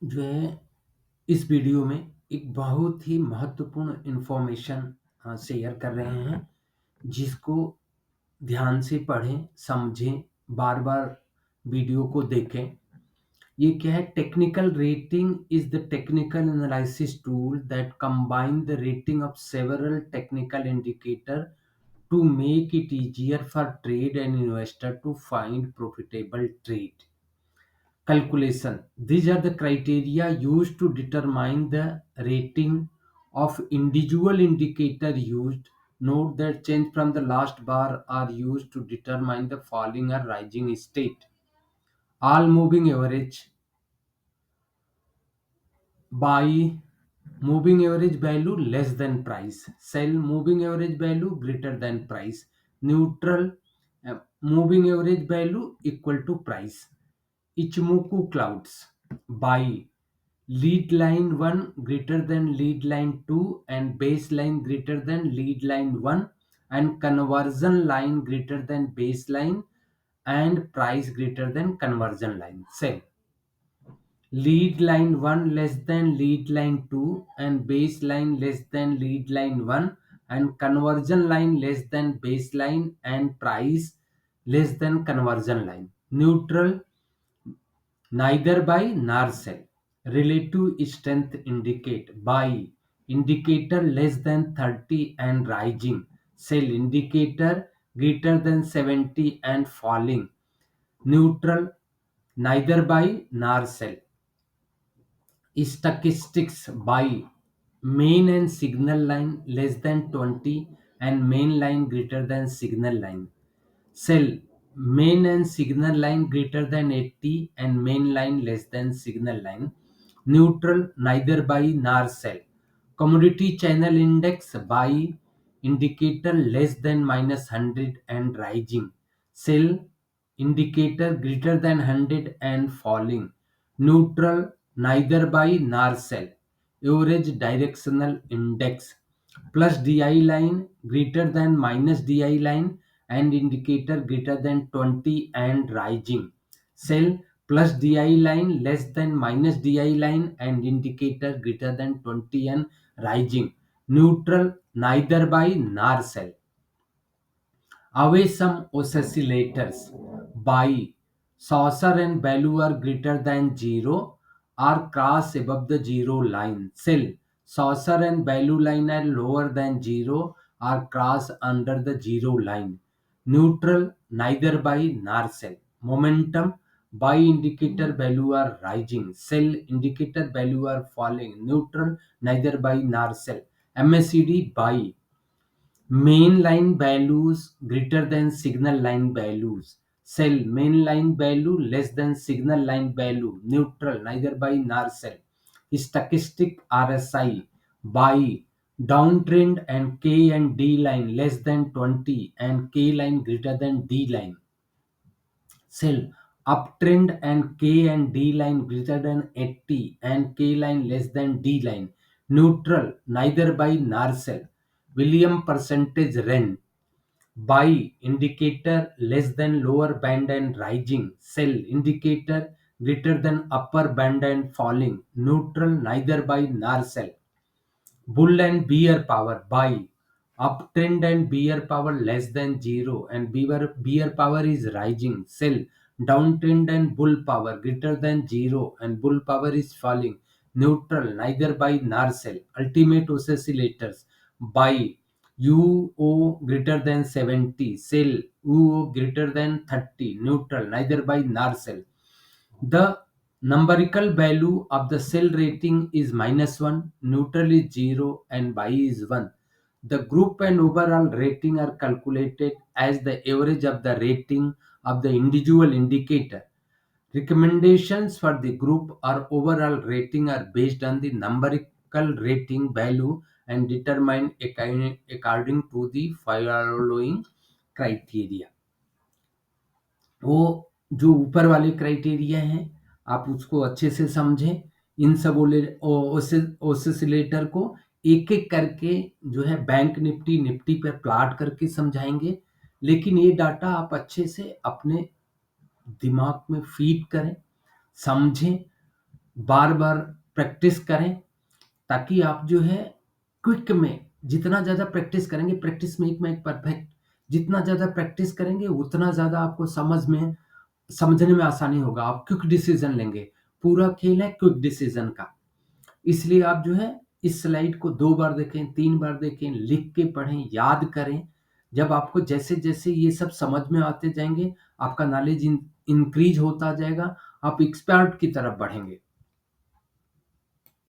जो है इस वीडियो में एक बहुत ही महत्वपूर्ण इन्फॉर्मेशन शेयर कर रहे हैं, जिसको ध्यान से पढ़ें, समझें, बार-बार वीडियो को देखें। ये क्या है? Technical rating is the technical analysis tool that combine the rating of several technical indicator to make it easier for trade and investor to find profitable trade. Calculation. These are the criteria used to determine the rating of individual indicator used. Note that change from the last bar are used to determine the falling or rising state. All moving average buy moving average value less than price, sell moving average value greater than price, neutral moving average value equal to price. Ichimoku clouds buy lead line 1 greater than lead line 2 and baseline greater than lead line 1 and conversion line greater than baseline and price greater than conversion line. Sell lead line 1 less than lead line 2 and baseline less than lead line 1 and conversion line less than baseline and price less than conversion line. Neutral, neither buy nor sell. Relative strength indicate buy indicator less than 30 and rising, sell indicator greater than 70 and falling. Neutral, neither buy nor sell. Statistics by main and signal line less than 20 and main line greater than signal line. Sell main and signal line greater than 80 and main line less than signal line. Neutral, neither buy nor sell. Commodity channel index buy indicator less than minus 100 and rising. Sell indicator greater than 100 and falling. Neutral, neither buy nor sell. Average directional index plus DI line greater than minus DI line and indicator greater than 20 and rising. Sell plus DI line less than minus DI line and indicator greater than 20 and rising. Neutral, neither buy nor sell. Away some oscillators by saucer and value are greater than 0 or cross above the 0 line. Sell saucer and value line are lower than 0 or cross under the 0 line. Neutral, neither buy nor sell. Momentum, buy indicator value are rising, sell indicator value are falling. Neutral, neither buy nor sell. MACD, buy main line values greater than signal line values, sell main line value less than signal line value. Neutral, neither buy nor sell. Stochastic RSI buy downtrend and K and D line less than 20 and K line greater than D line. Sell uptrend and K and D line greater than 80 and K line less than D line. Neutral, neither buy nor sell. William percentage rent buy indicator less than lower band and rising, sell indicator greater than upper band and falling. Neutral, neither buy nor sell. Bull and bear power buy uptrend and bear power less than 0 and bear power is rising, sell downtrend and bull power greater than 0 and bull power is falling. Neutral, neither buy nor sell. Ultimate oscillators buy UO greater than 70, sell UO greater than 30. Neutral, neither buy nor sell. The numerical value of the cell rating is -1, neutral is 0, and buy is 1. The group and overall rating are calculated as the average of the rating of the individual indicator. Recommendations for the group or overall rating are based on the numerical rating value and determined according to the following criteria. वो जो ऊपर वाले criteria हैं आप उसको अच्छे से समझें। इन सब ओसिलेटर को एक एक करके जो है बैंक निफ्टी निफ्टी पर प्लाट करके समझाएंगे, लेकिन ये डाटा आप अच्छे से अपने दिमाग में फीड करें, समझें, बार बार प्रैक्टिस करें, ताकि आप जो है क्विक में जितना ज़्यादा प्रैक्टिस करेंगे, प्रैक्टिस में एक परफेक्ट, जितना ज़्यादा प्रैक्टिस करेंगे उतना ज़्यादा आपको समझने में आसानी होगा, आप क्विक डिसीजन लेंगे। पूरा खेल है क्विक डिसीजन का। इसलिए आप जो है इस स्लाइड को 2 बार देखें, 3 बार देखें, लिख के पढ़ें, याद करें। जब आपको जैसे-जैसे ये सब समझ में आते जाएँगे, आपका नॉलेज इंक्रीज़ होता जाएगा, आप एक्सपर्ट की तरफ बढ़ेंगे।